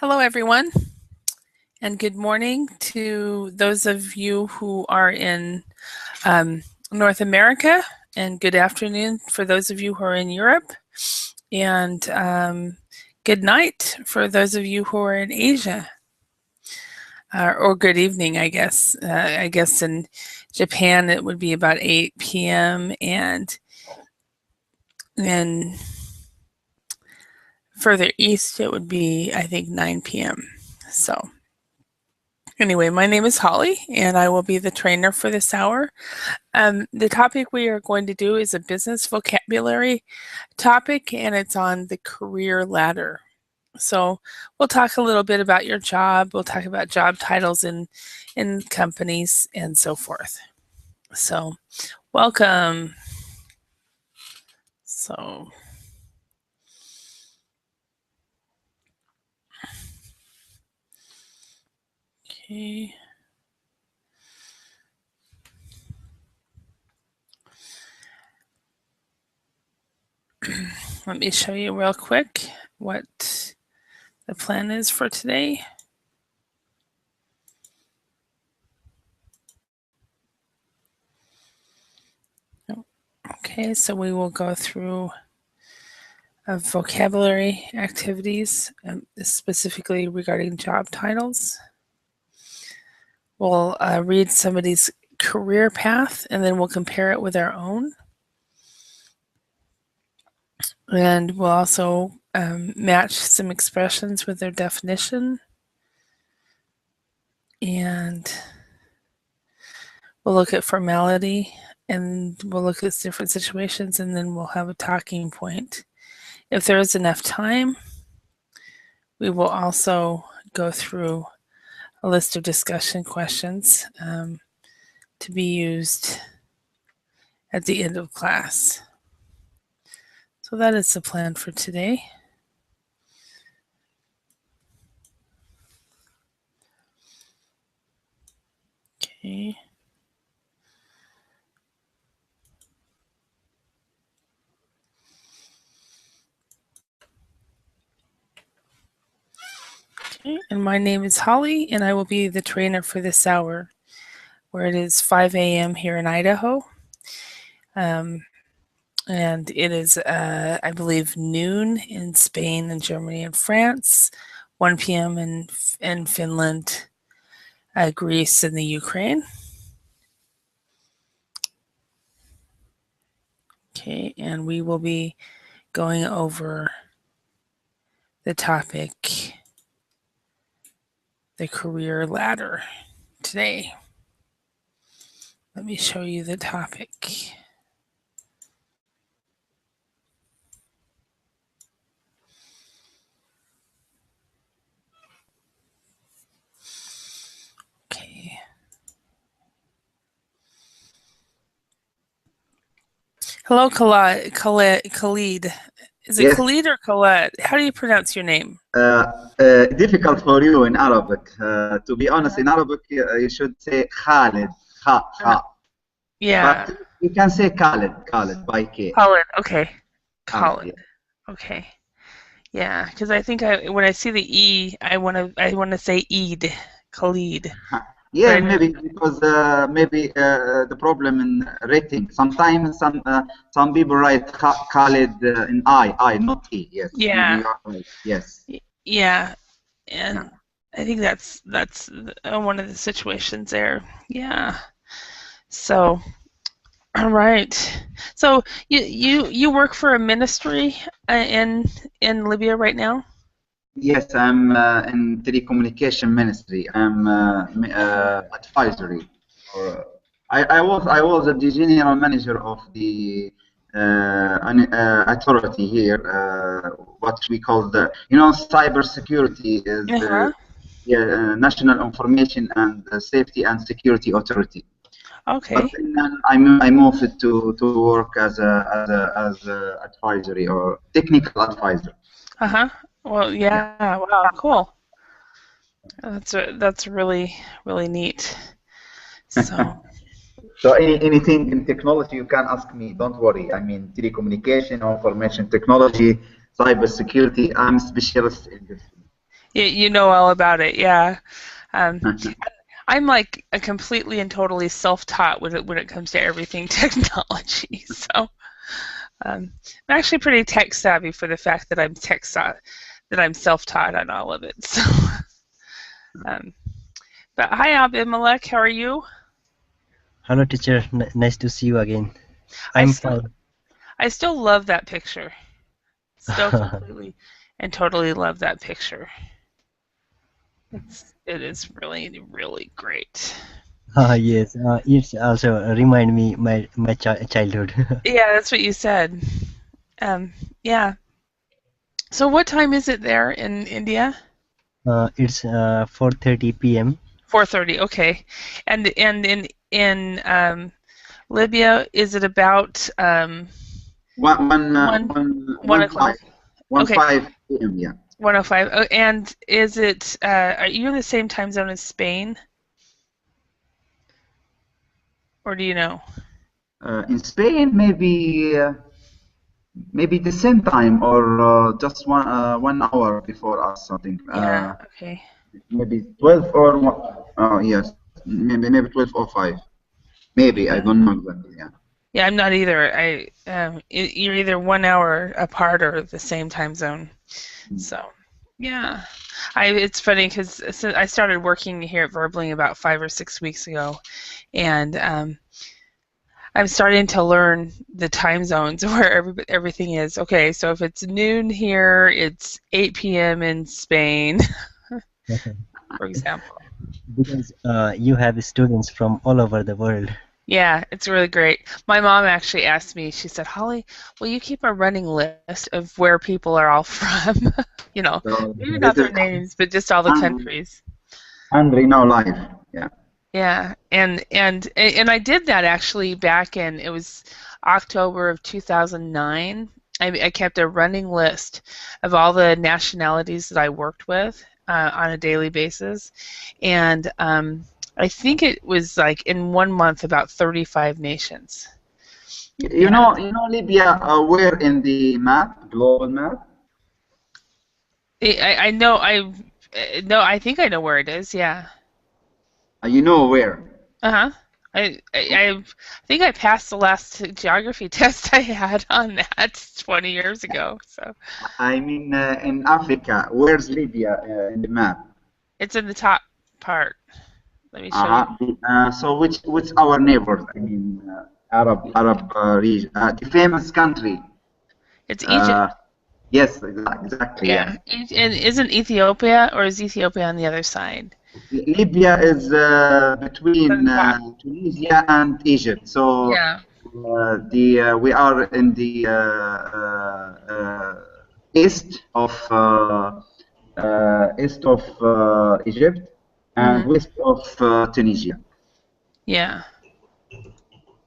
Hello, everyone, and good morning to those of you who are in North America, and good afternoon for those of you who are in Europe, and good night for those of you who are in Asia, or good evening, I guess. I guess in Japan it would be about 8 p.m. and then further east it would be, I think, 9 p.m. So anyway, my name is Holly, and I will be the trainer for this hour. The topic we are going to do is a business vocabulary topic, and it's on the career ladder. So we'll talk a little bit about your job. We'll talk about job titles in companies and so forth. So welcome. So okay. Let me show you real quick what the plan is for today. Okay, so we will go through vocabulary activities, specifically regarding job titles. We'll read somebody's career path, and then we'll compare it with our own. And we'll also match some expressions with their definition. And we'll look at formality, and we'll look at different situations, and then we'll have a talking point. If there is enough time, we will also go through a list of discussion questions to be used at the end of class. So that is the plan for today. Okay. Okay, and my name is Holly, and I will be the trainer for this hour, where it is 5 a.m. here in Idaho. And it is, I believe, noon in Spain and Germany and France, 1 p.m. in Finland, Greece, and the Ukraine. Okay, and we will be going over the topic, the career ladder, today. Let me show you the topic. Okay. Hello, Khalid. Is it Yes. Khalid or Khaled? How do you pronounce your name? Difficult for you in Arabic. To be honest, in Arabic, you should say Khalid. Kha. Yeah. But you can say Khalid by K. Khalid. Okay. Khalid, Khalid. Okay. Yeah, because I think when I see the E, I want to say Eid, Khalid. Yeah, Right. maybe because maybe the problem in rating. Sometimes some people write Khalid in I, not E. Yes. Yeah. Maybe you are right. Yes. Yeah, and I think that's one of the situations there. Yeah. So, all right. So you work for a ministry in Libya right now? Yes, I'm in telecommunication ministry. I'm advisory. I was the general manager of the authority here. What we call the cybersecurity is National Information and Safety and Security Authority. Okay. But then I moved to work as a advisory or technical advisor. Well, yeah. Wow. Cool. That's really neat. So. So anything in technology you can ask me. Don't worry. I mean telecommunication, information technology, cybersecurity. I'm a specialist in this. You know all about it, yeah. Um, I'm like a completely and totally self-taught when it comes to everything technology. So I'm actually pretty tech savvy for the fact that that I'm self-taught on all of it. So, um, but hi Abimelech, how are you? Hello, teacher. Nice to see you again. I I'm still fine. I still love that picture. Still completely and totally love that picture. It is really really great. Yes, it's also remind me my childhood. Yeah, that's what you said. Yeah. So what time is it there in India? It's 4:30 p.m. 4:30. Okay. And in Libya, is it about one one o'clock? One Okay, 5 p.m. Yeah. 1:05. Oh, and is it? Are you in the same time zone as Spain, or do you know? In Spain, maybe the same time or just 1 hour before us, something. Yeah. Okay. Maybe 12 or yes, maybe 12 or 5. Maybe I Yeah. don't know exactly. Yeah. Yeah, I'm not either. You're either 1 hour apart or the same time zone. So, yeah. It's funny because I started working here at Verbling about 5 or 6 weeks ago, and I'm starting to learn the time zones where everything is. Okay, so if it's noon here, it's 8 p.m. in Spain, for example. Because you have students from all over the world. Yeah, it's really great. My mom actually asked me, she said, Holly, will you keep a running list of where people are all from? You know, So maybe not this their is names, but just all the countries. Andre now live. Yeah. Yeah, and I did that actually back in it was October of 2009. I kept a running list of all the nationalities that I worked with on a daily basis, and I think it was like in 1 month about 35 nations. You know, Libya, where in the map, global map? I know I think I know where it is. Yeah. You know where? Uh-huh. I think I passed the last geography test I had on that 20 years ago. So I mean, in Africa, where's Libya in the map? it's in the top part. Let me show you. So which our neighbors? I mean, Arab region, the famous country. It's Egypt. Uh, yes, exactly. Yeah. Yeah. And isn't Ethiopia or is Ethiopia on the other side? Libya is It's on between top. Tunisia and Egypt. So Yeah. we are in the east of Egypt and Hmm. west of Tunisia. Yeah.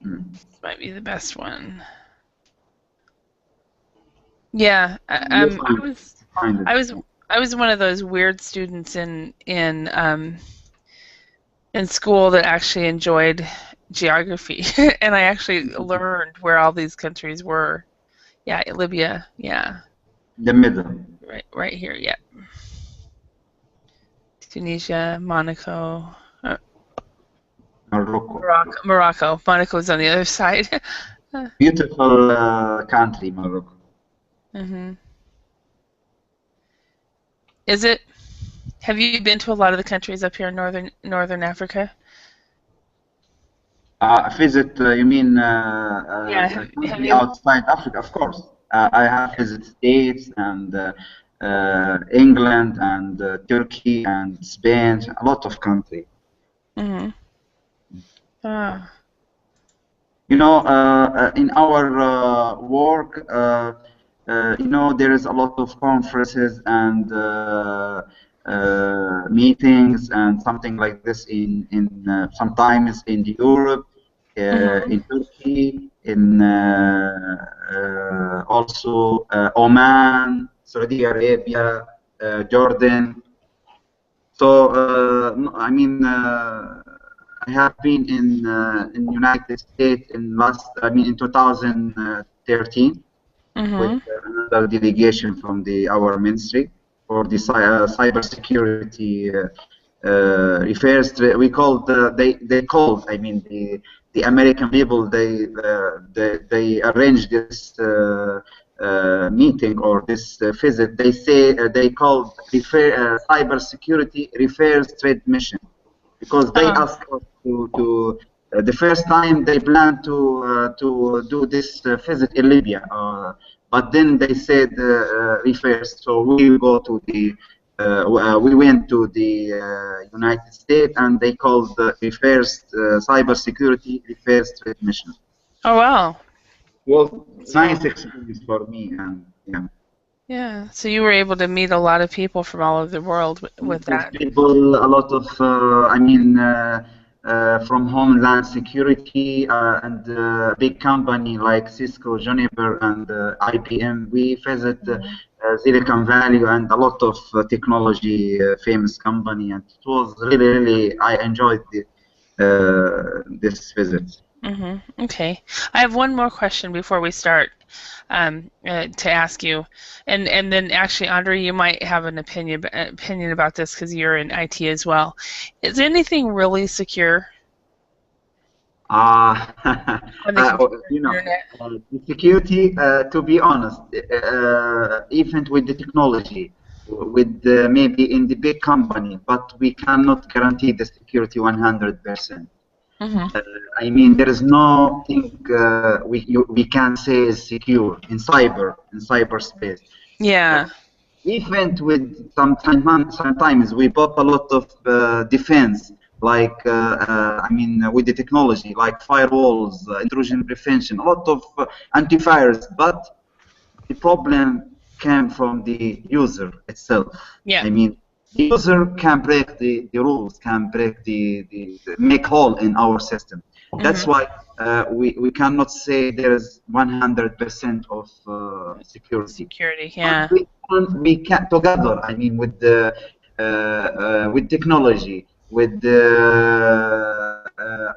Mm. This might be the best one. Yeah. You I was find it. I was I was one of those weird students in school that actually enjoyed geography, and I actually learned where all these countries were. Yeah, Libya. Yeah, The middle. right here. Yeah, Tunisia, Monaco, Morocco. Morocco. Monaco's on the other side. Beautiful country, Morocco. Hmm. Is it? Have you been to a lot of the countries up here in northern Africa? Visit, you mean Yeah. a Have country you? outside Africa? Of course. I have visited States and England and Turkey and Spain, a lot of countries. Hmm. Ah. You know, in our work, there is a lot of conferences and meetings and something like this in sometimes in Europe, Hmm. in Turkey, in also Oman, Saudi Arabia, Jordan. So I mean, I have been in United States in 2013 with Hmm. another delegation from our ministry. for the cybersecurity refers to, we called they called, I mean, the American people, they arranged this meeting or this visit. They say they called cybersecurity refers trade mission, because they asked us to the first time they planned to do this visit in Libya, but then they said refers, so we go to the we went to the United States, and they called the refers cybersecurity refers trade mission. Oh wow! Well, nice experience for me, and yeah. Yeah, so you were able to meet a lot of people from all over the world with that. People, a lot of, I mean, from Homeland Security and big company like Cisco, Juniper, and IBM. We visit Silicon Valley and a lot of technology famous company, and it was really, really, I enjoyed this visit. Okay, I have one more question before we start to ask you, and then actually, Andre, you might have an opinion about this because you're in IT as well. Is anything really secure? You know, the security, to be honest, even with the technology, with maybe in the big company, but we cannot guarantee the security 100%. I mean, there is nothing we can say is secure in cyberspace. Yeah. Even with sometimes we bought a lot of defense, like I mean, with the technology, like firewalls, intrusion prevention, a lot of antivirus, but the problem came from the user itself. Yeah. I mean, the user can break the rules, can break make hole in our system. That's why we cannot say there is 100% of security. Security, yeah. We can together. I mean, with technology, with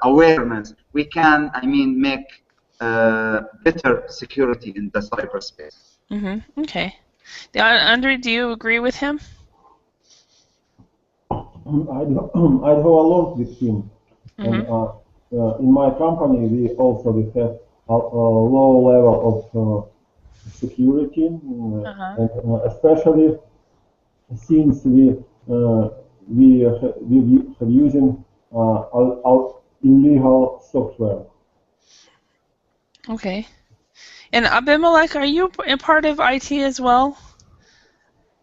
awareness, we can. I mean, make better security in the cyberspace. Okay. Andre, do you agree with him? I go along with him. And in my company, we have a low level of security, and especially since we have using illegal software. Okay. And Abimelech, are you a part of IT as well?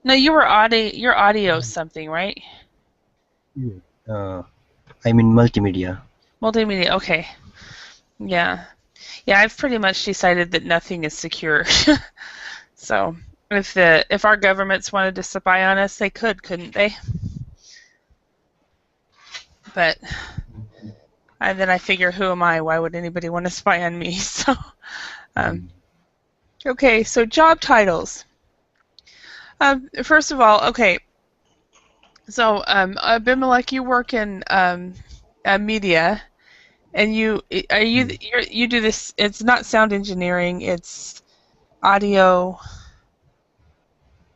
No, you're audio something, right? I'm in multimedia. Multimedia, okay. Yeah. Yeah, I've pretty much decided that nothing is secure. So if our governments wanted to spy on us, they couldn't they? But and then I figure, who am I? Why would anybody want to spy on me? So okay, so job titles. First of all, okay. So Abimelech, you work in media, and you do this. It's not sound engineering. It's audio.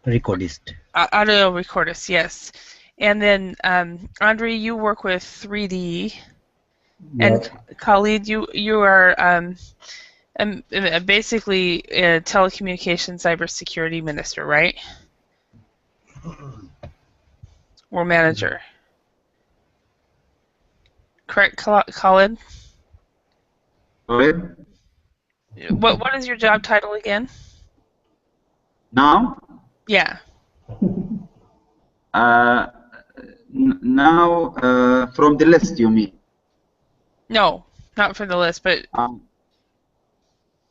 Recordist. Audio recordist, yes. And then Andre, you work with 3D, and Khalid, you are basically a telecommunications cybersecurity minister, right? Or manager. Correct, Khalid? Sorry? What is your job title again? Now? Yeah. Now, from the list, you mean? No, not for the list, but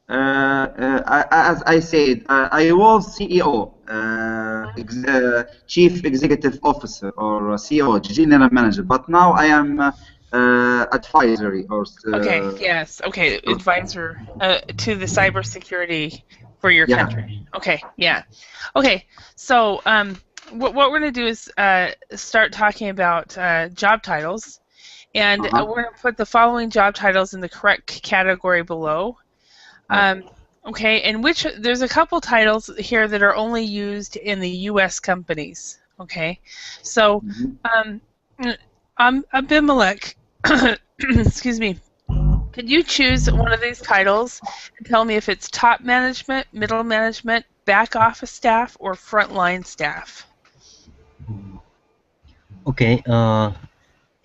as I said, I was CEO, Chief Executive Officer, or CEO, General Manager, but now I am advisory or. Okay. Yes. Okay. Advisor to the cybersecurity for your country. Okay. Yeah. Okay. So what we're going to do is start talking about job titles, and we're going to put the following job titles in the correct category below. Okay, and there's a couple titles here that are only used in the U.S. companies. Okay, so Abimelech, excuse me. Could you choose one of these titles and tell me if it's top management, middle management, back office staff, or frontline staff? Okay.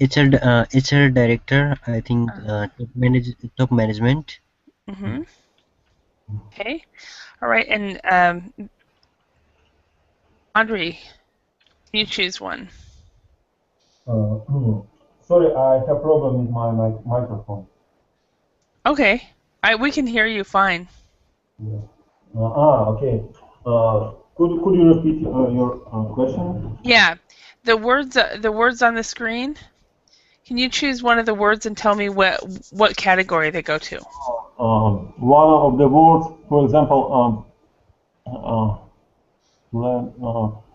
HR director. I think top management. Mm-hmm. Okay. All right, and Andre, can you choose one? Sorry, I have problem with my microphone. Okay, we can hear you fine. Yeah. Okay. Could you repeat your question? Yeah, the words on the screen. Can you choose one of the words and tell me what category they go to? One of the words, for example,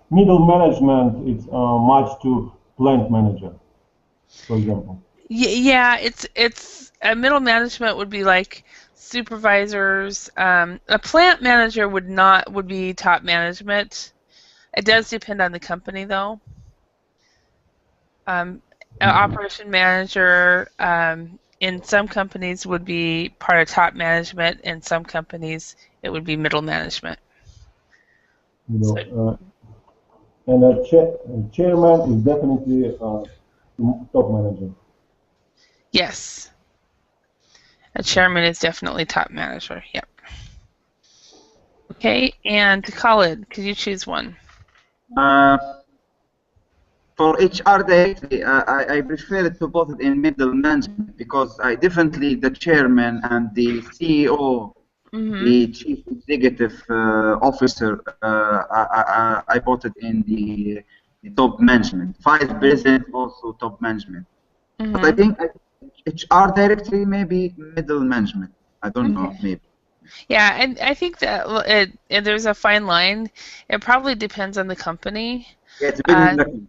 middle management, it's much to plant manager, for example. Yeah, it's middle management would be like supervisors. A plant manager would be top management. It does depend on the company though. An operation manager in some companies would be part of top management. In some companies, it would be middle management. You know, and a chairman is definitely top manager. Yes, a chairman is definitely top manager. Yep. Okay, and Khalid, could you choose one? For HR directly, I prefer to put it in middle management because differently the chairman and the CEO, the chief executive officer, I put it in the top management. Vice president also top management. But I think HR directly maybe middle management. I don't know, maybe. Yeah, and I think that there's a fine line. It probably depends on the company. Yeah, it's been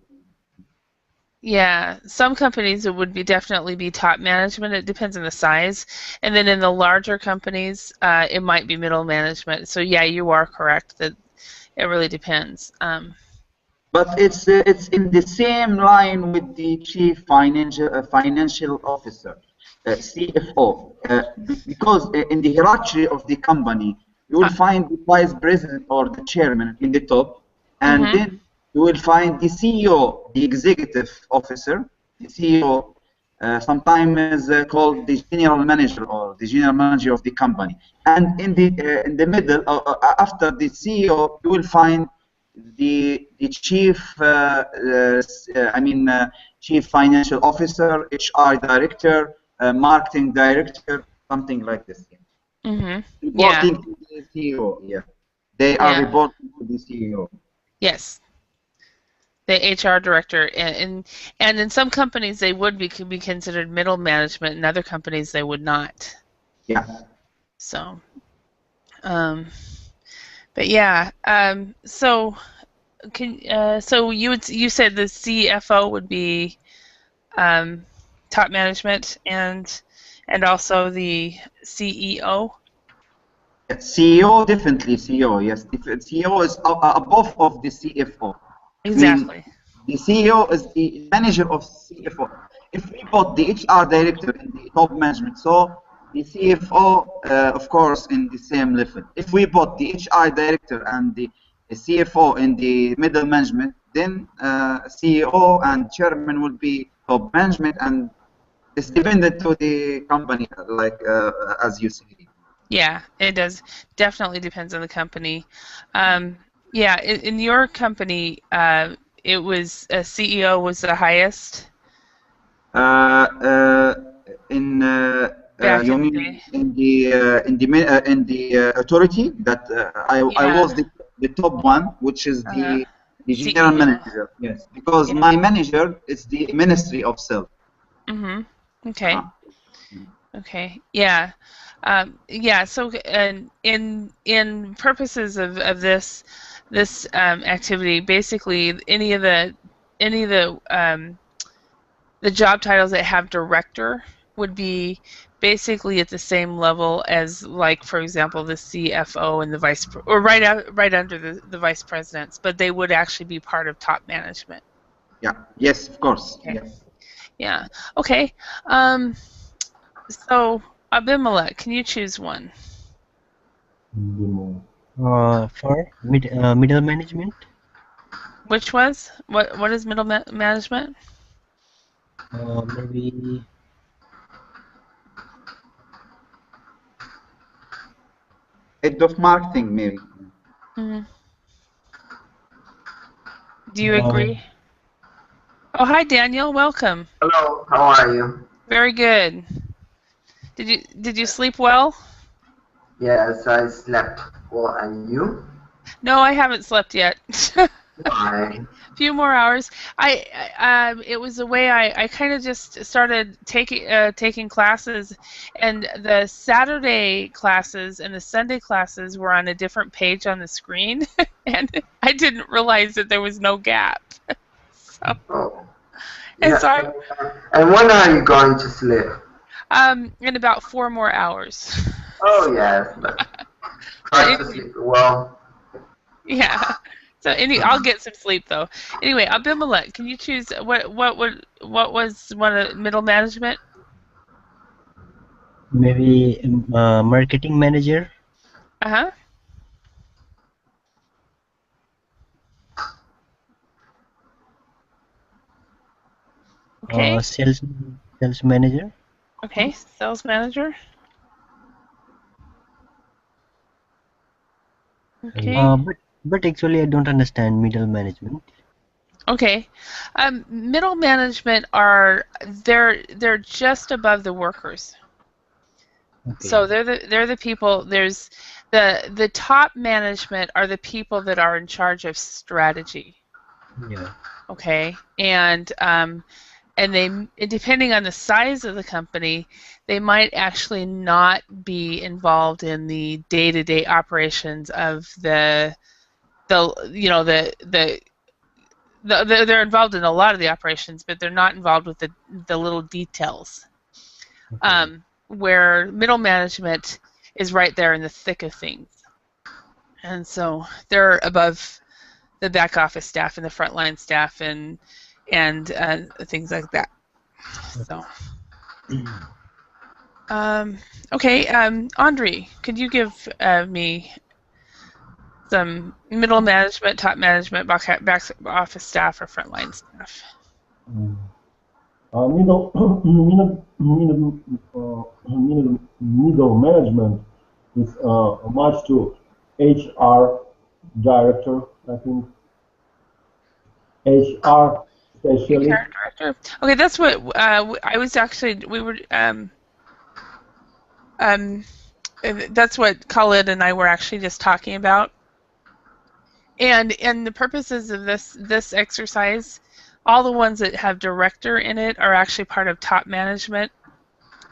Yeah, some companies it would definitely be top management. It depends on the size, and then in the larger companies, it might be middle management. So yeah, you are correct that it really depends. But it's in the same line with the chief financial officer, CFO, because in the hierarchy of the company, you will find the vice president or the chairman in the top, and then you will find the CEO, the executive officer, the CEO, sometimes called the general manager or the general manager of the company. And in the middle, after the CEO, you will find the chief, chief financial officer, HR director, marketing director, something like this. Reporting to the CEO. Yeah, they are reporting to the CEO. Yes. The HR director, and in some companies they would be considered middle management, in other companies they would not. Yeah. So, but yeah, so so you said the CFO would be top management and also the CEO. CEO, definitely CEO. Yes, CEO is above of the CFO. Exactly. I mean, the CEO is the manager of CFO. If we put the HR director in the top management, so the CFO, of course, in the same level. If we put the HR director and the CFO in the middle management, then CEO and chairman will be top management, and it's dependent to the company, like as you say. Yeah, it does. Definitely depends on the company. Yeah, in your company, it was CEO was the highest. Back You in the mean day. in the authority that I was the top one, which is the general CEO. manager. Yes, because my manager is the Ministry of Self. Okay. Okay. Yeah. Yeah. So, in purposes of this activity, basically any of the job titles that have director would be basically at the same level as, like, for example, the CFO and the or right under the vice presidents, but they would actually be part of top management. Yeah. Yes, of course. Okay. Yes. Yeah. Okay. So Abimelech, can you choose one? For middle management, Which was what is middle management? maybe Head of marketing, maybe. Mm. Do you agree? Oh, hi Daniel, welcome. Hello, how are you? Very good. Did you sleep well? Yes, I slept. Well, and you? No, I haven't slept yet. Why? Few more hours. It was the way I kind of just started taking classes, and the Saturday classes and the Sunday classes were on a different page on the screen, and I didn't realize that there was no gap. So, Oh. and Yeah. so And when are you going to sleep? in about 4 more hours. Oh, yes, but try to sleep well. Yeah. So I'll get some sleep though. Anyway, Abimelech, can you choose what was one of middle management? maybe marketing manager, Uh-huh. Okay. sales manager. Okay. Sales manager. Okay. But actually I don't understand middle management. Okay. Middle management they're just above the workers. Okay. So they're the people. There's the top management are the people that are in charge of strategy. Yeah. Okay, and they, depending on the size of the company, they might actually not be involved in the day-to-day operations of they're involved in a lot of the operations, but they're not involved with the little details. Okay. Where middle management is right there in the thick of things, and so they're above the back office staff and the frontline staff and things like that. So, okay, Andre, could you give me some middle management, top management, back office staff, or frontline staff? Middle management is much to HR director, I think. HR specialist. HR director. Okay, that's what I was actually. We were. That's what Khalid and I were actually just talking about. And the purposes of this exercise, all the ones that have director in it are actually part of top management.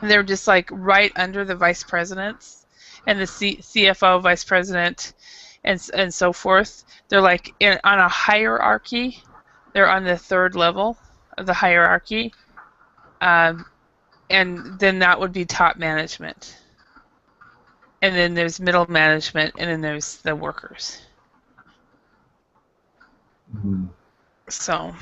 They're just like right under the vice presidents and the CFO, vice president, and so forth. They're like on a hierarchy. They're on the 3rd level of the hierarchy, and then that would be top management. And then there's middle management, and then there's the workers. So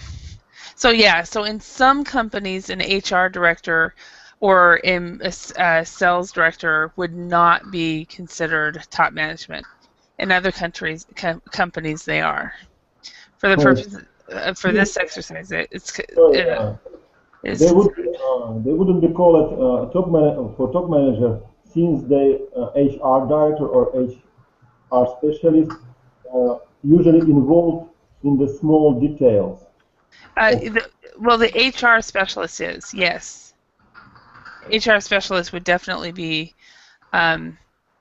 yeah. So in some companies, an HR director or a sales director would not be considered top management. In other companies, they are. For the purpose for this exercise, they wouldn't be called top manager since they HR director or HR specialist usually involved in the small details. The HR specialist is, yes. HR specialist would definitely be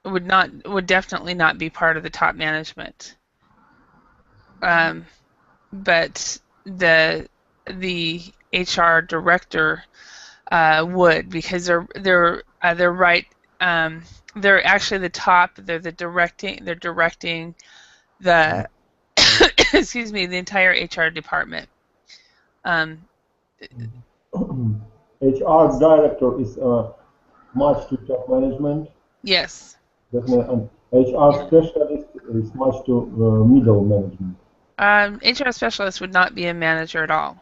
would definitely not be part of the top management. But the HR director would, because they're right. They're actually the top. They're directing the excuse me, the entire HR department. HR director is much to top management, Yes. definitely, and HR specialist is much to middle management. HR specialist would not be a manager at all.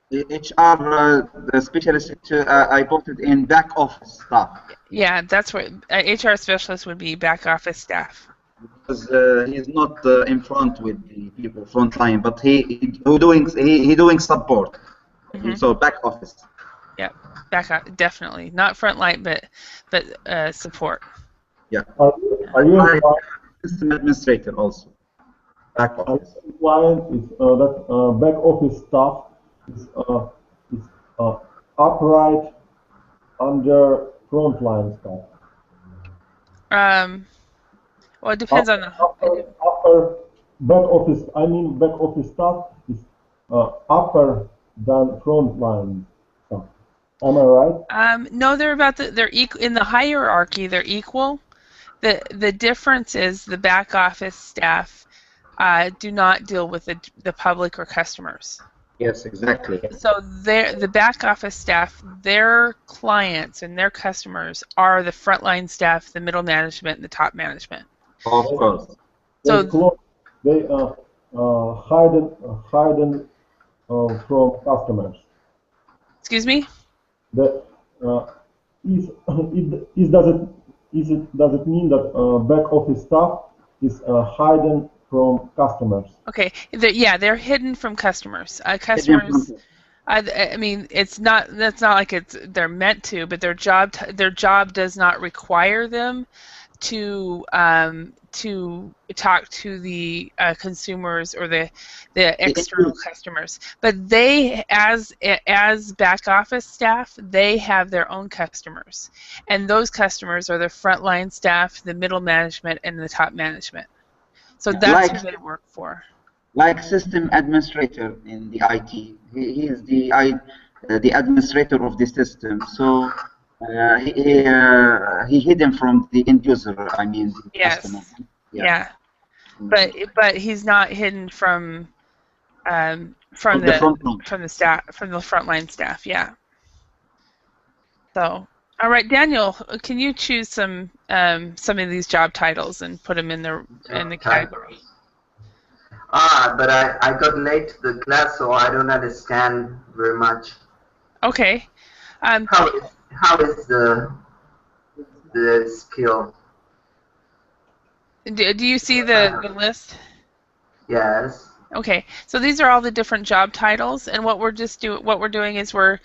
The HR the specialist, I put it in back office staff. Yeah, that's what HR specialist would be, back office staff. Because he's not in front with the people front line, but he doing support. So back office. Yeah, back off, definitely not front line, but support. Yeah. Are you System administrator also. Back office. client is that back office staff is upright under frontline staff. Well, it depends on the. Upper back office. I mean, back office staff is upper than frontline staff. Am I right? No, they're equal in the hierarchy. They're equal. The difference is the back office staff do not deal with the public or customers. Yes, exactly. So the back office staff, their clients and their customers are the frontline staff, the middle management, and the top management. Of course. So They hidden from customers. excuse me. Does it mean that back office staff is hidden from customers? Okay. They're hidden from customers. Customers. I mean, it's not. That's not like they're meant to, but their job does not require them to talk to the consumers or the external customers. But they, as back office staff, they have their own customers, and those customers are the frontline staff, the middle management, and the top management. So that's who they work for. Like system administrator in the IT, he is the administrator of the system. So he hidden from the end user. I mean, the customer. Yeah. But he's not hidden from the staff, from the frontline staff. Yeah. So, all right, Daniel, can you choose some of these job titles and put them in the category? But I got late to the class, so I don't understand very much. Okay. How is the skill? Do you see the list? Yes. Okay, so these are all the different job titles, and what we're doing is we're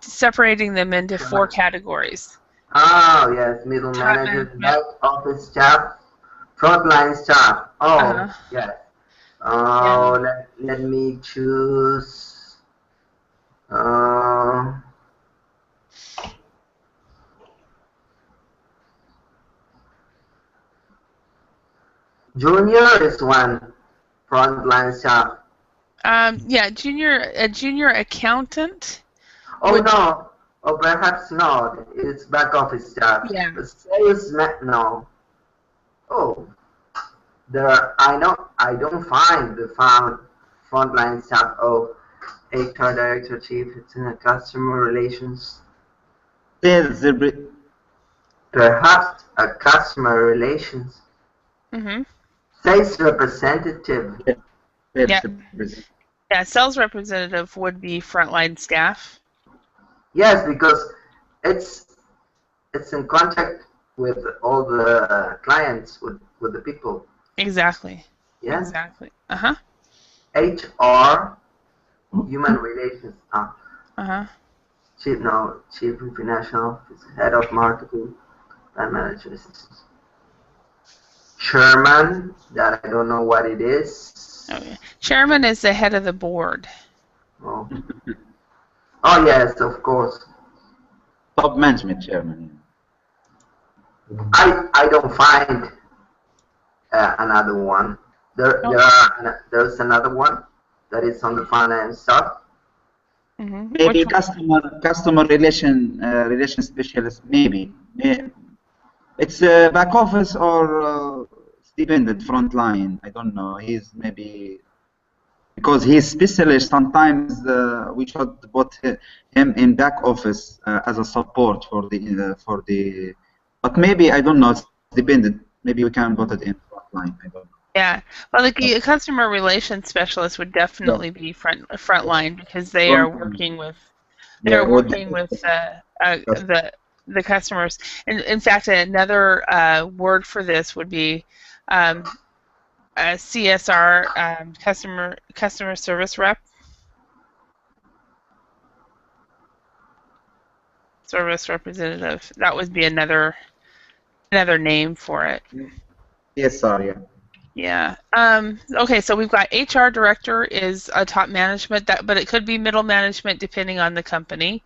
separating them into 4 categories. Oh yes, middle manager, back office staff, frontline staff. Oh yes. Oh, let me choose. Junior is one frontline staff. Yeah, a junior accountant. Oh no, or perhaps not. It's back office staff. Yeah. The salesman, no. Oh, I don't find the frontline staff. Oh, HR director, chief. It's in customer relations. Perhaps a customer relations. Sales representative. Yeah, sales representative would be frontline staff. Yes, because it's in contact with all the clients, with the people. Exactly. Yeah. Exactly. HR, human relations. Chief financial officer, head of marketing, and manager assistant. Chairman, that I don't know what it is. Okay. Chairman is the head of the board. Oh. Oh yes, of course. Top management chairman. I don't find another one. There's another one that is on the finance stuff. Maybe customer relation specialist. Maybe. It's back office or dependent front line. I don't know. He's maybe because he's specialist. Sometimes we should put him in back office as a support for the. But maybe I don't know. It's dependent. Maybe we can put it in frontline. I don't know. Yeah, well, the customer relations specialist would definitely be frontline because they are working with the customers. And in fact, another word for this would be a CSR, customer service rep. Service representative. That would be another name for it. CSR, yeah. Yeah. Okay, so we've got HR director is a top management, but it could be middle management depending on the company.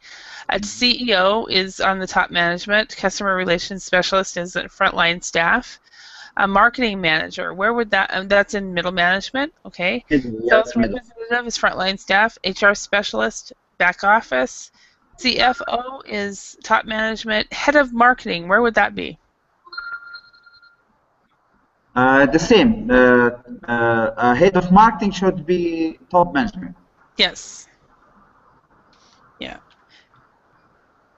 A CEO is on the top management. Customer relations specialist is at frontline staff. A marketing manager, where would that? That's in middle management. Okay. Sales representative is frontline staff. HR specialist, back office. CFO is top management. Head of marketing, where would that be? The same. Head of marketing should be top management. Yes. Yeah.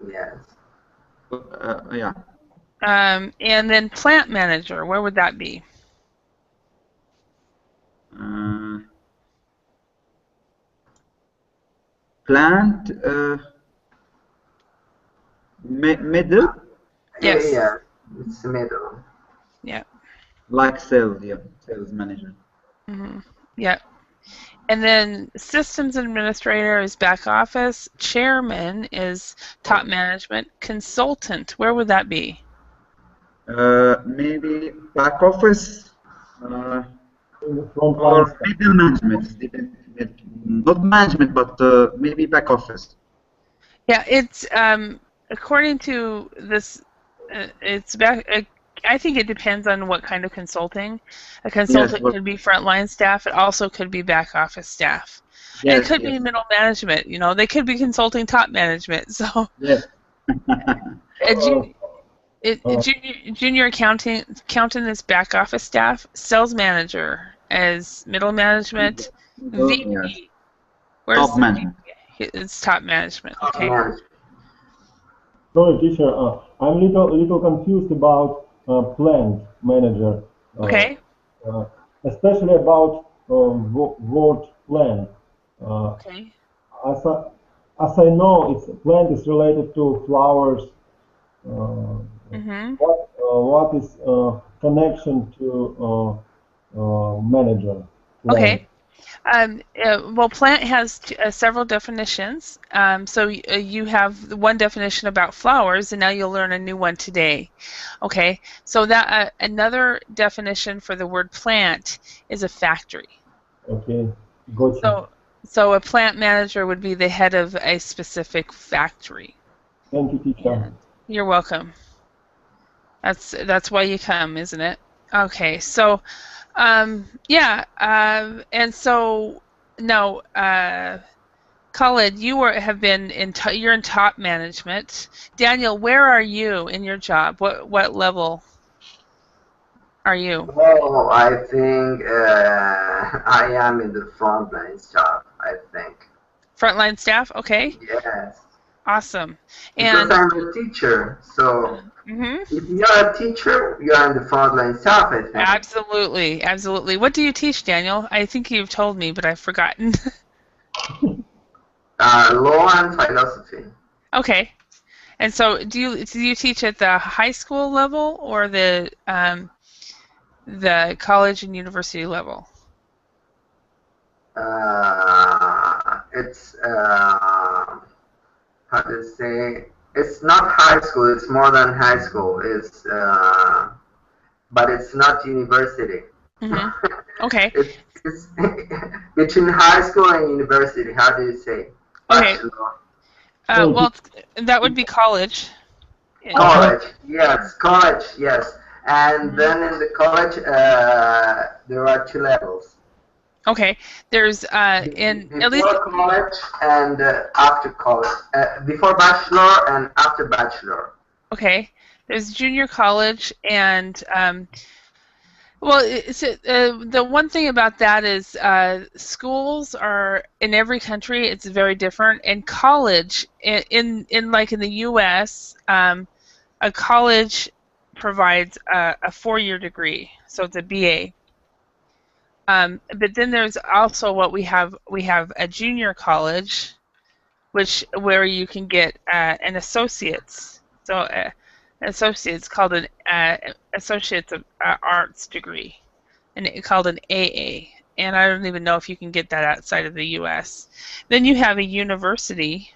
Yes. Yeah. And then plant manager, where would that be? Plant middle. Yes. Yeah, it's the middle. Yeah. Like sales, yeah, sales manager. Mm-hmm. Yeah. And then systems administrator is back office. Chairman is top management. Consultant, where would that be? Maybe back office In the front or line. middle management. Not management, but maybe back office. Yeah, it's according to this, it's back. I think it depends on what kind of consulting. A consultant could be frontline staff. It also could be back office staff. Yes, and it could be middle management. You know, they could be consulting top management. So, yes. junior accountant is back office staff. Sales manager as middle management. VP. Yes. Where's Top management. It's top management. Okay. Sorry, teacher. I'm a little confused about plant manager. Okay. Especially about word plant. Okay. As I know, plant is related to flowers. What is connection to manager? Plant? Okay. Well, plant has several definitions. So you have one definition about flowers, and now you'll learn a new one today. Okay. So that another definition for the word plant is a factory. Okay. Gotcha. So a plant manager would be the head of a specific factory. Thank you, teacher. And you're welcome. That's why you come, isn't it? Okay. So. And so now, Khalid, you're in top management. Daniel, where are you in your job? What level are you? Well, I think I am in the frontline staff. I think. Frontline staff. Okay. Yes. Awesome. Because I'm a teacher, so if you're a teacher, you're in the frontline staff, I think. Absolutely, absolutely. What do you teach, Daniel? I think you've told me, but I've forgotten. Law and philosophy. Okay. And so, do you teach at the high school level or the college and university level? It's how to say, it's not high school, it's more than high school. It's but it's not university. Okay. It's between high school and university. How do you say? Okay. Well, that would be college. College, yes, college, yes. And then in the college, there are two levels. Okay, there's before college and after college, before bachelor and after bachelor. Okay, there's junior college and Well, the one thing about that is schools are in every country. It's very different. And college in like in the U.S., a college provides a 4-year degree, so it's a BA. But then there's also what we have. We have a junior college, where you can get an associate's. So an associate's called an associate's of arts degree, and it's called an AA. And I don't even know if you can get that outside of the U.S. Then you have a university,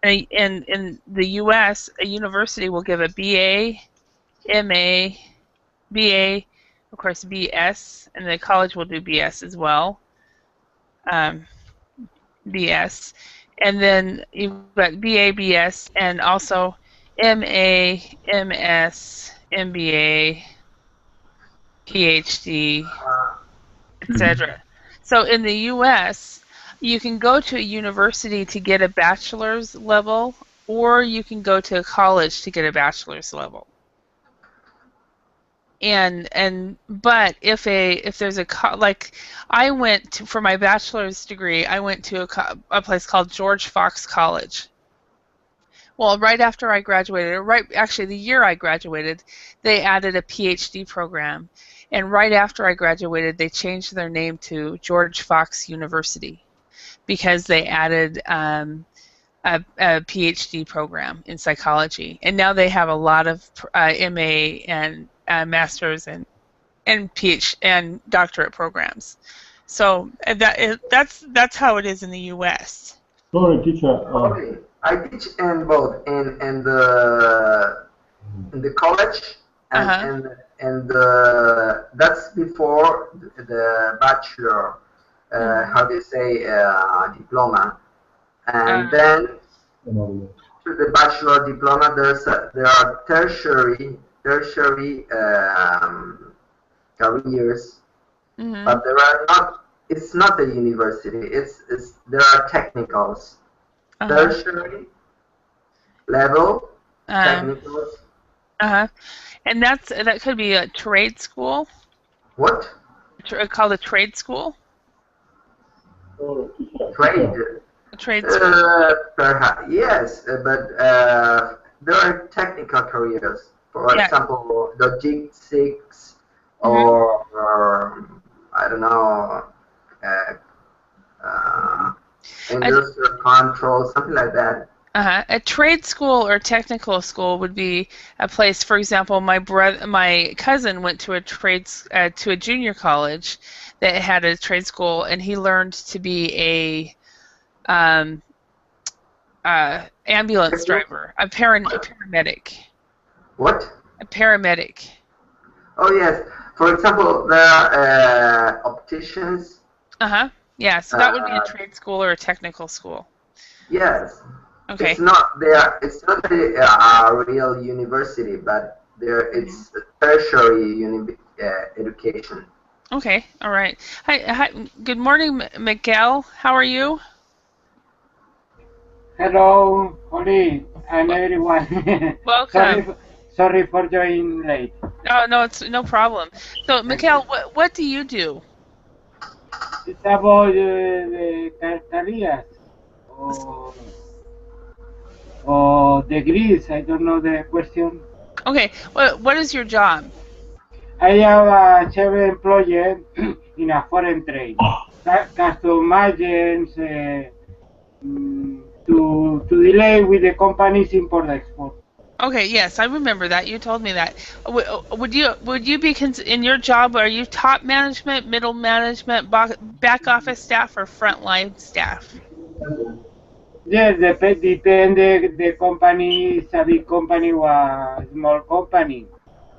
and in the U.S., a university will give a BA, MA, BA, of course BS, and the college will do BS as well. BS, and then you've got BA, BS, and also MA, MS, MBA, PhD, etc. So in the U.S., you can go to a university to get a bachelor's level, or you can go to a college to get a bachelor's level. But if there's like I went to, for my bachelor's degree, I went to a place called George Fox College. Well, right after I graduated, or actually the year I graduated, they added a PhD program, and right after I graduated, they changed their name to George Fox University because they added a PhD program in psychology, and now they have a lot of MA and masters and PhD and doctorate programs. So that's how it is in the U.S. Sorry, teacher. Okay, I teach in both in the college and that's before the bachelor. How do you say diploma? And then to the bachelor diploma, there are tertiary careers, but there are not. It's not a university. There are technicals, tertiary level technicals. And that could be a trade school. What? Called a trade school. Trade. A trade school. Perhaps yes, but there are technical careers. For example, logistics or I don't know, industrial control, something like that. A trade school or technical school would be a place. For example, my cousin went to a junior college that had a trade school, and he learned to be a ambulance driver, a paramedic. What? A paramedic. Oh yes. For example, there are opticians. Yeah, so that would be a trade school or a technical school. Yes. Okay. It's not there. It's not a real university, but it's a tertiary education. Okay. All right. Hi. Good morning, Miguel. How are you? Hello, Holly, and everyone. Welcome. Sorry for joining late. Oh no, it's no problem. So, Miguel, what do you do? It's about the careers or degrees. I don't know the question. Okay. What is your job? I am a self-employed in a foreign trade, custom agents to delay with the company's import-export. Okay, yes, I remember that. You told me that. Would you be in your job? Are you top management, middle management, back office staff, or frontline staff? Yes, depend. The company is a big company or a small company,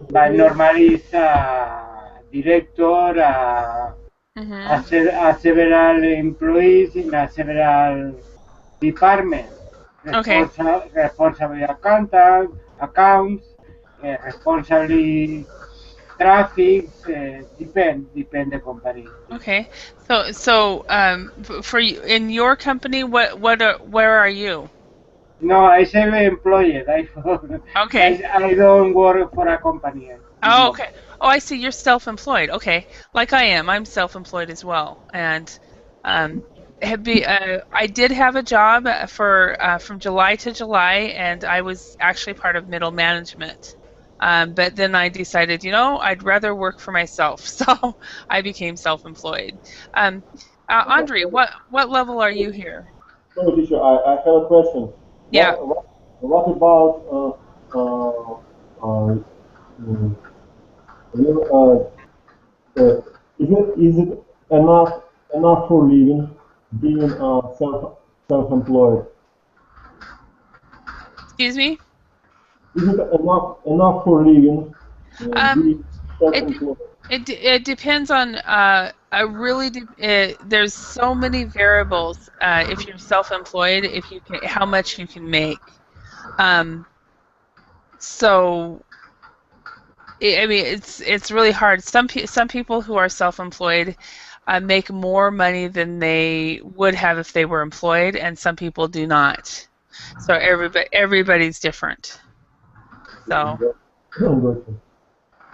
but normally it's a director, several employees in several departments. Okay. Responsible accounts, responsible traffic, depend the company. Okay. So for you in your company, where are you? No, I say employed. Okay. I don't work for a company. Oh, okay. Oh, I see. You're self-employed. Okay, like I am. I'm self-employed as well, and I did have a job for from July to July, and I was actually part of middle management. But then I decided, I'd rather work for myself, so I became self-employed. Andre, what level are you here? So, teacher, I have a question. Yeah. What about mm, is it enough for living being self-employed? Excuse me? Is it enough for living Um, being it self-employed? it depends on there's so many variables if you're self-employed if you can how much you can make. So I mean it's really hard. Some people who are self-employed make more money than they would have if they were employed, and some people do not. So everybody's different. So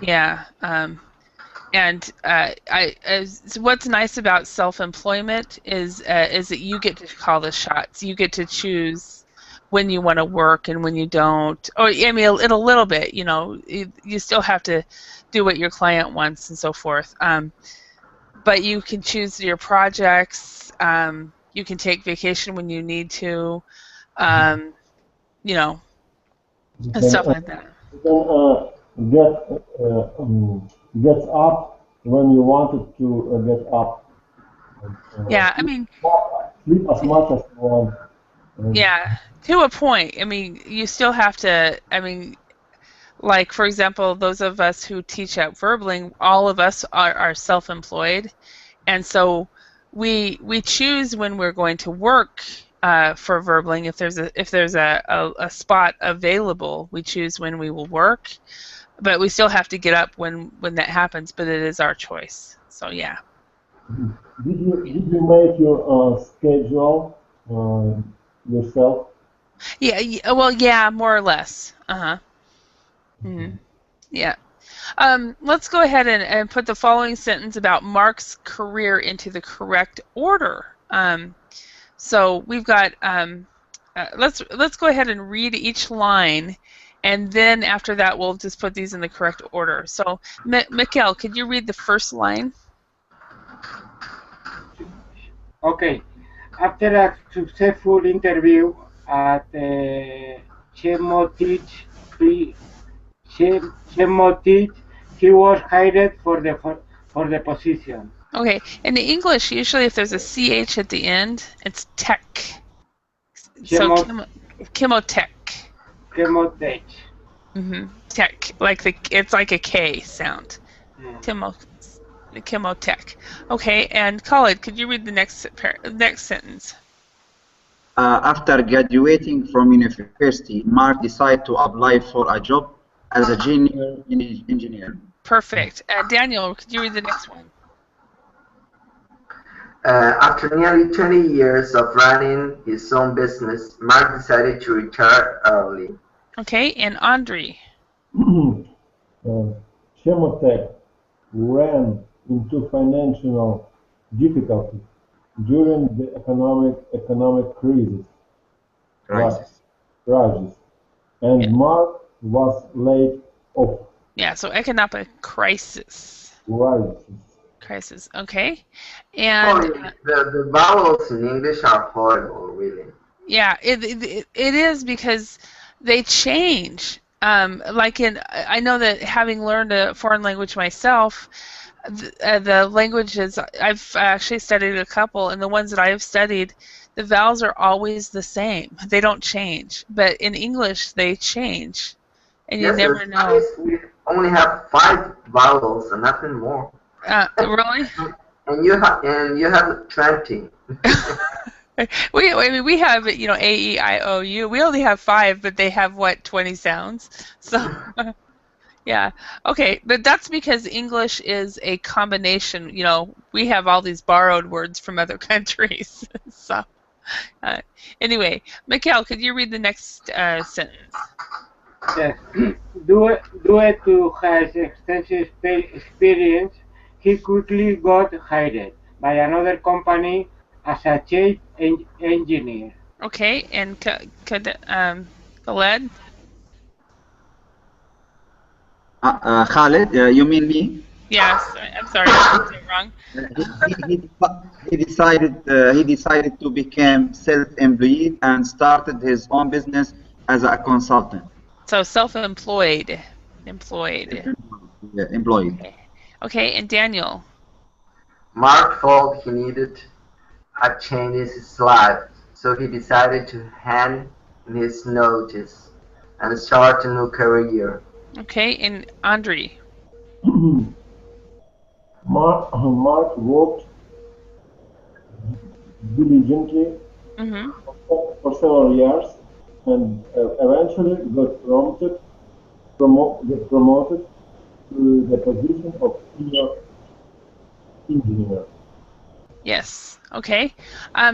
yeah. And what's nice about self-employment is that you get to call the shots. You get to choose when you want to work and when you don't. Or I mean, in a little bit, you still have to do what your client wants and so forth. But you can choose your projects. You can take vacation when you need to. And stuff like that. Gets up when you wanted to get up. Yeah, I mean, Sleep as much as you want. yeah, to a point. I mean, you still have to. I mean, like for example, those of us who teach at Verbling, all of us are self-employed, and so we choose when we're going to work for Verbling. If there's a spot available, we choose when we will work. But we still have to get up when that happens, but it is our choice. So yeah. Did you make your schedule yourself? Yeah. Well, yeah, more or less. Yeah. Let's go ahead and put the following sentence about Mark's career into the correct order. So we've got. Let's go ahead and read each line. And then after that, we'll just put these in the correct order. So, Mikkel, could you read the first line? Okay. After a successful interview at Chemotech, he was hired for the position. Okay. In the English, usually if there's a CH at the end, it's tech. So Chemotech. Chemotech. Tech, it's like a K sound. Chemotech. Okay, and Khalid, could you read the next sentence? After graduating from university, Mark decided to apply for a job as a junior engineer. Perfect. Daniel, could you read the next one? After nearly 20 years of running his own business, Mark decided to retire early. Okay, and Andre? Chemotech ran into financial difficulties during the economic crisis, and Mark was laid off. Yeah, so economic crisis. Crisis. Okay, and the vowels in English are horrible, really. Yeah, it is because they change. I know that having learned a foreign language myself, the languages I've actually studied a couple, and the ones that I have studied, the vowels are always the same. They don't change, but in English they change, and you never know. We only have 5 vowels and nothing more. Really? And you have 20. We have A, E, I, O, U. We only have 5, but they have 20 sounds. So yeah, okay, but that's because English is a combination. We have all these borrowed words from other countries. So anyway, Mikkel, could you read the next sentence? Yes. Due to his extensive experience, he quickly got hired by another company as a chief engineer. Okay, and Khaled? Khalid, you mean me? Yes, I'm sorry, I pronounced it wrong. He decided to become self-employed and started his own business as a consultant. So self-employed. Employed. Employed. Okay, and Daniel? Mark felt he needed a change in his life, so he decided to hand in his notice and start a new career. Okay, and Andre? Mark worked diligently Mm-hmm. for several years and eventually got promoted to the position of senior engineer. Yes. Okay.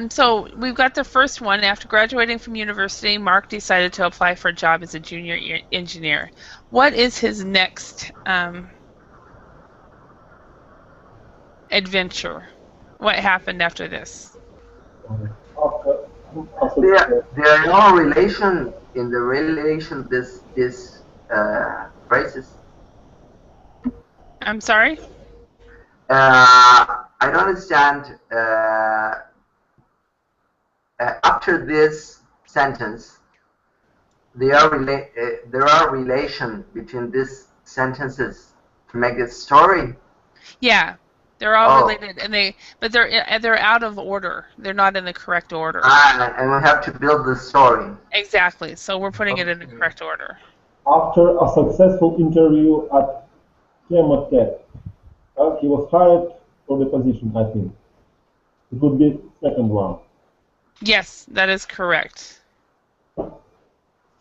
So we've got the first one. After graduating from university, Mark decided to apply for a job as a junior engineer. What is his next adventure? What happened after this? There are no relation in the relation this phrases. I'm sorry? I don't understand. After this sentence, there are relation between these sentences to make a story. Yeah. They're all Oh. related, but they're out of order. They're not in the correct order. And we have to build the story. Exactly. So we're putting it in the correct order. After a successful interview at Chemotech, he was hired for the position, I think. It would be second one. Yes, that is correct.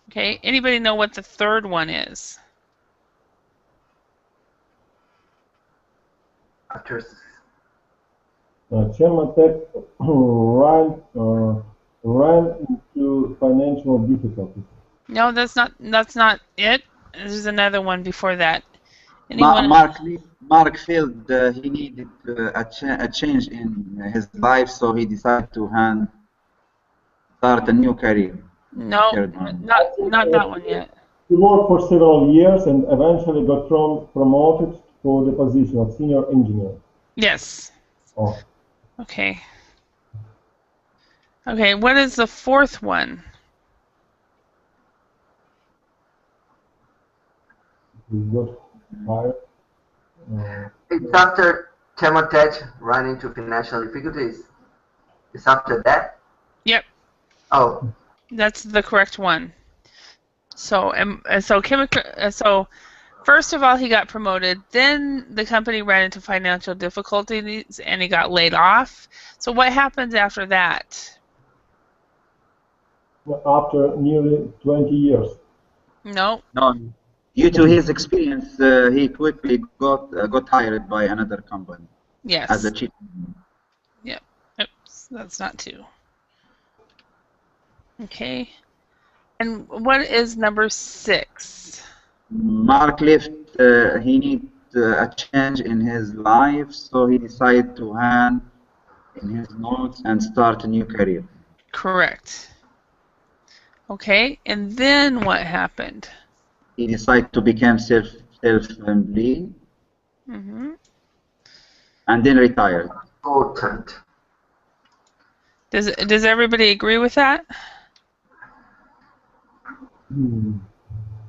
Okay. Anybody know what the third one is? After Chemotech ran into financial difficulties. No, that's not it. There's another one before that. Anyone? Mark felt he needed a change in his life, so he decided to start a new career. No, not that one yet. He worked for several years and eventually got promoted for the position of senior engineer. Yes. Oh. Okay. Okay, what is the fourth one? He got hired. it's after Chemotech ran into financial difficulties. It's after that. Yep. Oh. That's the correct one. So so first of all, he got promoted. Then the company ran into financial difficulties and he got laid off. So what happens after that? After nearly 20 years. No. Due to his experience, he quickly got hired by another company. Yes. As a chief. Yep. Oops, that's not two. Okay. And what is number 6? Mark left. He needed a change in his life, so he decided to hand in his notes and start a new career. Correct. Okay, and then what happened? He decided to become self-employed. Mm-hmm. And then retired. Important. Does everybody agree with that?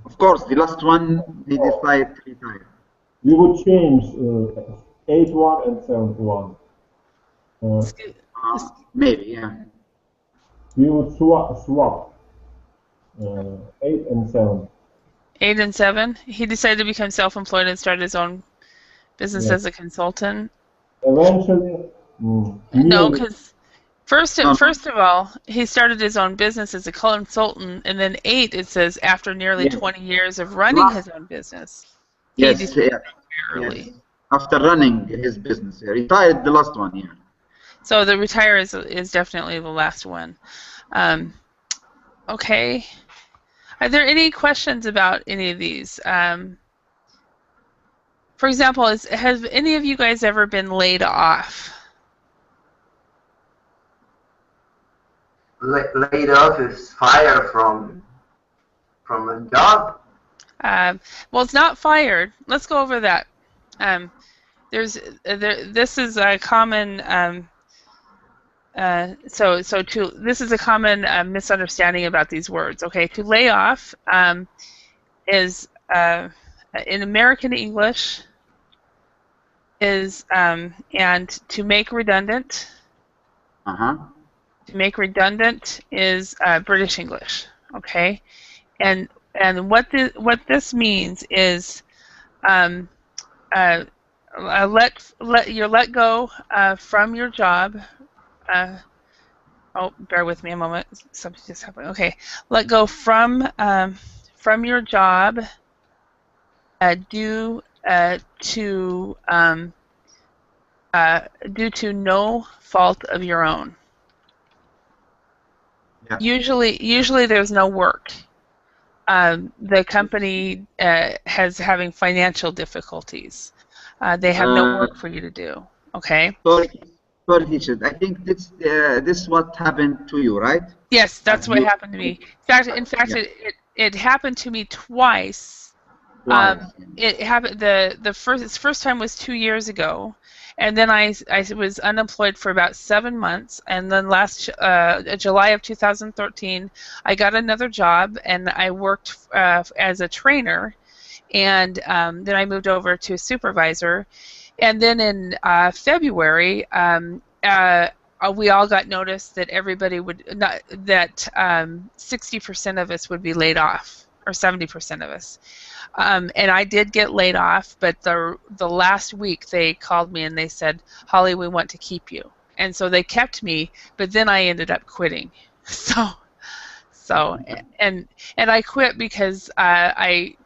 Of course, the last one he decided to retire. We would change 8-1 and 7-1. Maybe, yeah. We would swap 8 and 7. 8 and 7. He decided to become self-employed and start his own business as a consultant. Eventually, no, because first of all, he started his own business as a consultant, and then 8 it says after nearly 20 years of running his own business. Yes, early. After running his business, he retired the last one, yeah. So the retire is definitely the last one. Okay. Are there any questions about any of these? For example, have any of you guys ever been laid off? Laid off is fired from a job. Well, it's not fired. Let's go over that. This is a common this is a common misunderstanding about these words. Okay, to lay off is in American English is and to make redundant. To make redundant is British English. Okay, and what this means is let go from your job. Oh, bear with me a moment. Something just happened. Okay, let go from your job due to no fault of your own. Yeah. Usually there's no work. The company having financial difficulties. They have no work for you to do. Okay. Sorry, teacher. I think this is what happened to you, right? Yes, that's what happened to me. In fact, Yeah. it happened to me twice. It happened. The first time was 2 years ago, and then I was unemployed for about 7 months, and then last July of 2013, I got another job, and I worked as a trainer, and then I moved over to a supervisor, and then in February, we all got notice that everybody that 60% of us would be laid off, or 70% of us. And I did get laid off, but the last week they called me and they said, "Holly, we want to keep you." And so they kept me, but then I ended up quitting. And I quit because I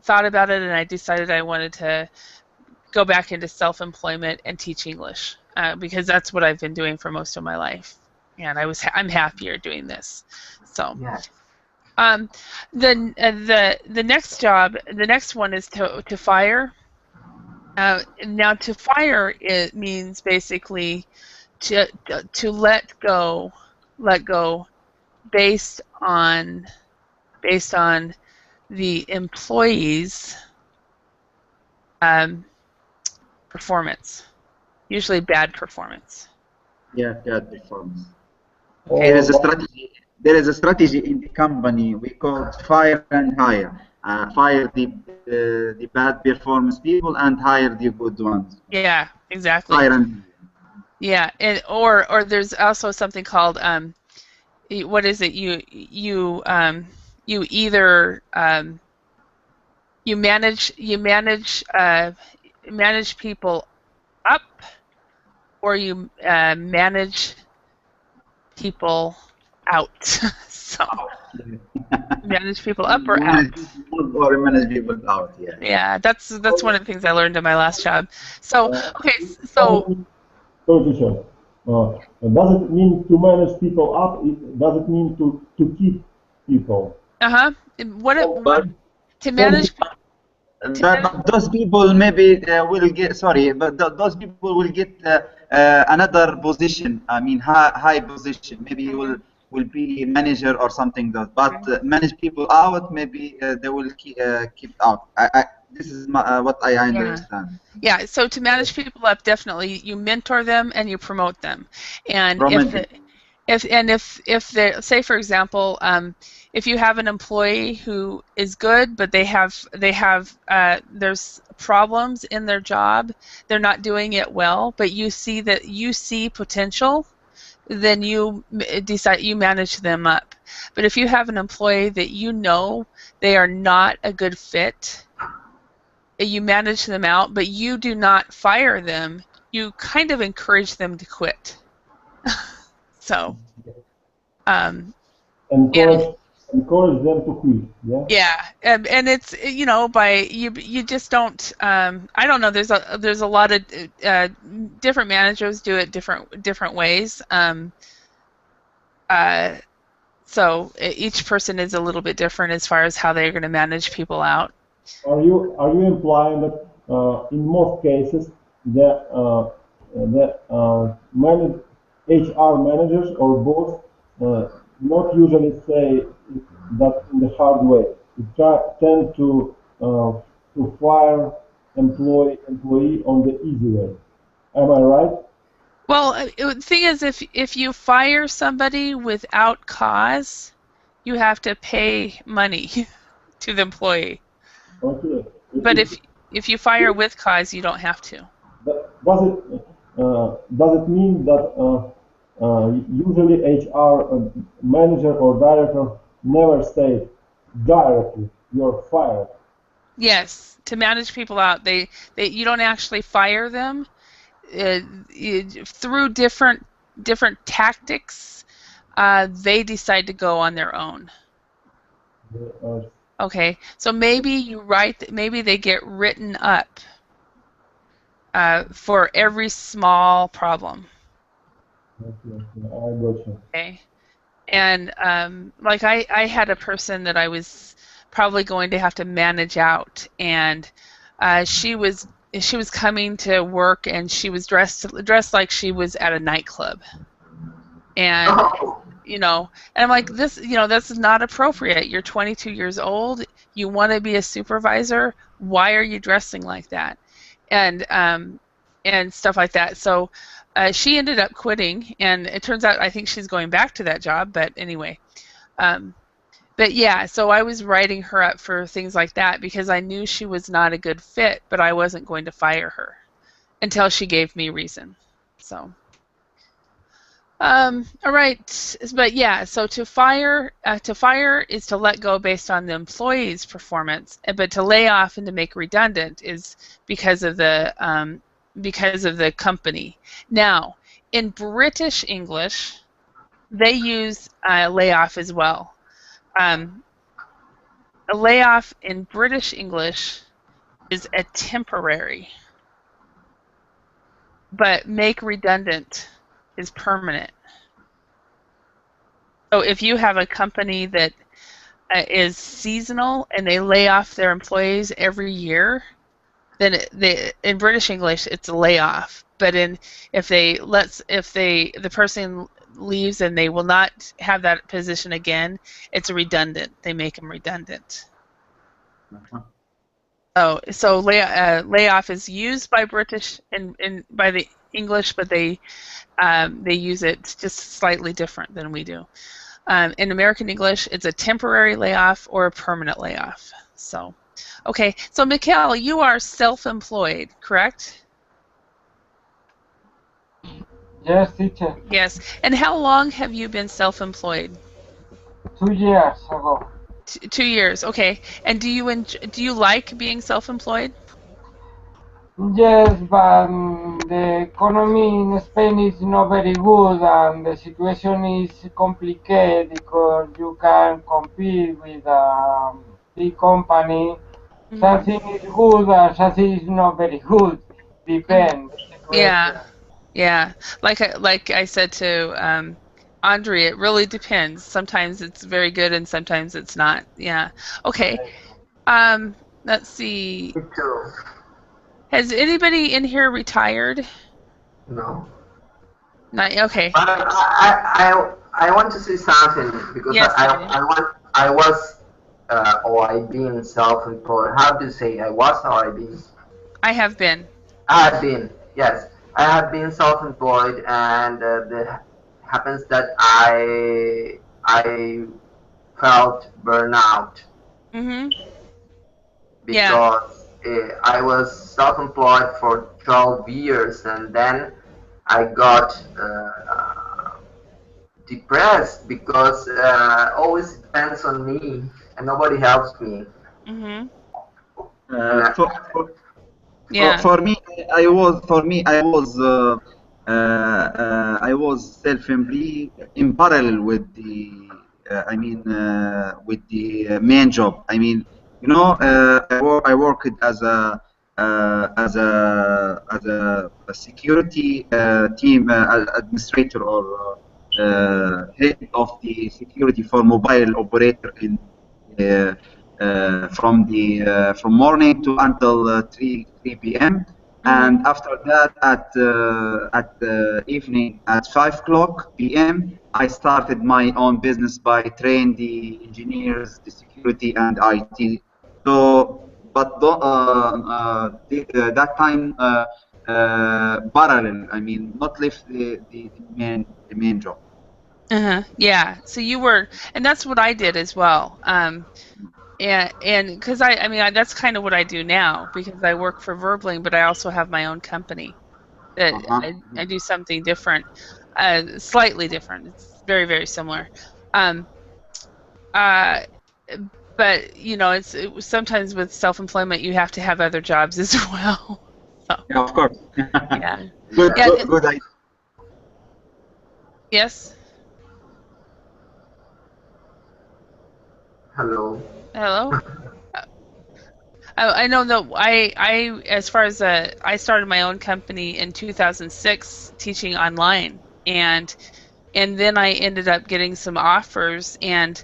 thought about it and I decided I wanted to go back into self-employment and teach English because that's what I've been doing for most of my life, and I'm happier doing this. So. Yes. The next one is to fire. Now to fire, it means basically to let go based on the employee's performance, usually bad performance. Yeah, bad performance. Or There is a strategy in the company we call fire and hire. Fire the bad performance people and hire the good ones. Yeah, exactly. Fire and Yeah, or there's also something called what is it? You either you manage people up, or you manage people out. So manage people up or out. Or manage people out. Yeah. Yeah, that's one of the things I learned in my last job. So okay, so teacher, does it mean to manage people up? Does it mean to keep people? To manage. But those people maybe will get those people will get another position. I mean, high position. Maybe you will be manager or something. But manage people out, maybe they will keep out. This is what I understand. Yeah. So to manage people up, definitely you mentor them and you promote them. And if they say, for example, if you have an employee who is good, but there's problems in their job, they're not doing it well, but you see potential, then you decide you manage them up. But if you have an employee that you know they are not a good fit, you manage them out, but you do not fire them. You kind of encourage them to quit. So, encourage them to quit. Yeah. Yeah, and it's by you just don't. I don't know. There's a lot of different managers do it different ways. So each person is a little bit different as far as how they're going to manage people out. Are you implying that in most cases the HR managers or boss not usually say that in the hard way? They tend to fire employee on the easy way. Am I right? Well, the thing is, if you fire somebody without cause, you have to pay money to the employee. Okay. But if you fire with cause, you don't have to. Does it mean that usually HR manager or director never say directly you're fired? Yes, to manage people out, you don't actually fire them. Through different tactics, they decide to go on their own. Okay, so maybe maybe they get written up for every small problem. Okay, I got you. Okay, and like I had a person that I was probably going to have to manage out, and she was coming to work, and she was dressed like she was at a nightclub, and you know, and I'm like, this, you know, that's not appropriate. You're 22 years old. You want to be a supervisor. Why are you dressing like that? And stuff like that. So she ended up quitting, and it turns out I think she's going back to that job. But anyway, but yeah, so I was writing her up for things like that because I knew she was not a good fit, but I wasn't going to fire her until she gave me reason. So. All right, but yeah, so to fire is to let go based on the employee's performance, but to lay off and to make redundant is because of the company. Now, in British English, they use layoff as well. A layoff in British English is a temporary, but make redundant is permanent. So if you have a company that is seasonal and they lay off their employees every year, then in British English it's a layoff. But if the person leaves and they will not have that position again, it's a redundant. They make them redundant. So layoff is used by British and by the English, but they use it just slightly different than we do. In American English, it's a temporary layoff or a permanent layoff. So, okay. So, Mikhail, you are self-employed, correct? Yes, teacher. Yes. And how long have you been self-employed? 2 years ago. 2 years. Okay. And do you like being self-employed? Yes, but the economy in Spain is not very good, and the situation is complicated because you can compete with a big company. Mm-hmm. Something is good and something is not very good. Depends. Yeah, yeah. Like I said to Andre, it really depends. Sometimes it's very good and sometimes it's not. Yeah. Okay. Let's see. Has anybody in here retired? No. Not okay. But I want to say something because Yes, I was or I've been self-employed. How do you say I was or I've been? I have been. I have been, yes. I have been self-employed, and it happens that I felt burnout. Mm-hmm. Because I was self-employed for 12 years, and then I got depressed because always depends on me and nobody helps me. Mm-hmm. For me, I was self-employed in parallel with the with the main job. I mean, you know, I worked as a security team administrator or head of the security for mobile operator in from morning to until 3 p.m. And after that, at evening at 5 p.m., I started my own business by training the engineers, the security, and IT. So, but that time parallel. I mean, not leave the main job. Yeah. So you were, and that's what I did as well. And because I mean, that's kind of what I do now, because I work for Verbling, but I also have my own company that I do something different, slightly different. It's very, very similar. But you know, sometimes with self-employment, you have to have other jobs as well. So, Yeah, of course. yeah. Good idea. Yes. Hello. Hello. I know that I as far as I started my own company in 2006 teaching online, and then I ended up getting some offers, and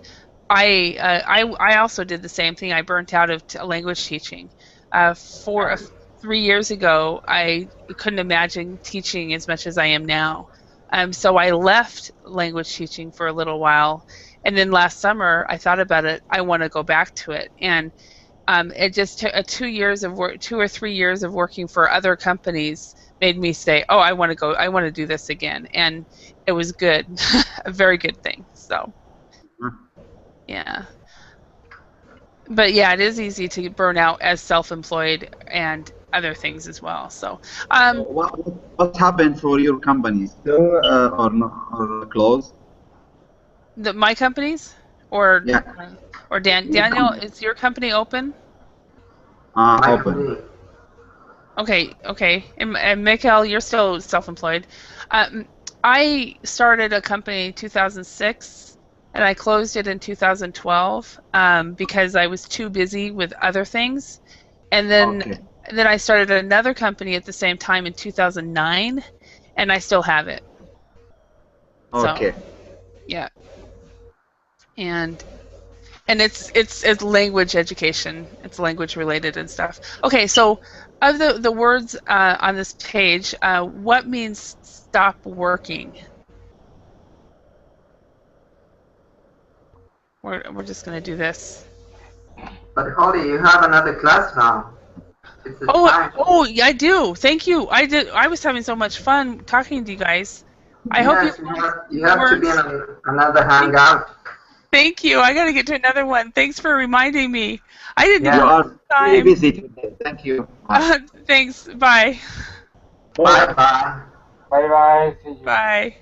I also did the same thing. I burnt out of language teaching. 3 years ago, I couldn't imagine teaching as much as I am now. So I left language teaching for a little while, and then last summer I thought about it. I want to go back to it, and it just took 2 years of work, 2 or 3 years of working for other companies made me say, "Oh, I want to go. I want to do this again," and it was good, a very good thing. So, yeah. But yeah, it is easy to burn out as self-employed and other things as well. So, what happened for your company? Still or not, or closed? my companies, or Yeah. or Daniel, is your company open? Open. Okay. And Mikhail, you're still self-employed. I started a company in 2006, and I closed it in 2012 because I was too busy with other things. And then I started another company at the same time in 2009, and I still have it. Okay. So, yeah. And it's language education. It's language related and stuff. Okay, so of the words on this page, what means stop working? We're just gonna do this. But Holly, you have another class now. It's the time. Oh, yeah, I do. Thank you. I was having so much fun talking to you guys. I hope You have to be in another hangout. Thank you. I got to get to another one. Thanks for reminding me. I didn't even You are have time. very busy today. Thank you. Thanks. Bye. Bye bye. Bye bye. See you. Bye.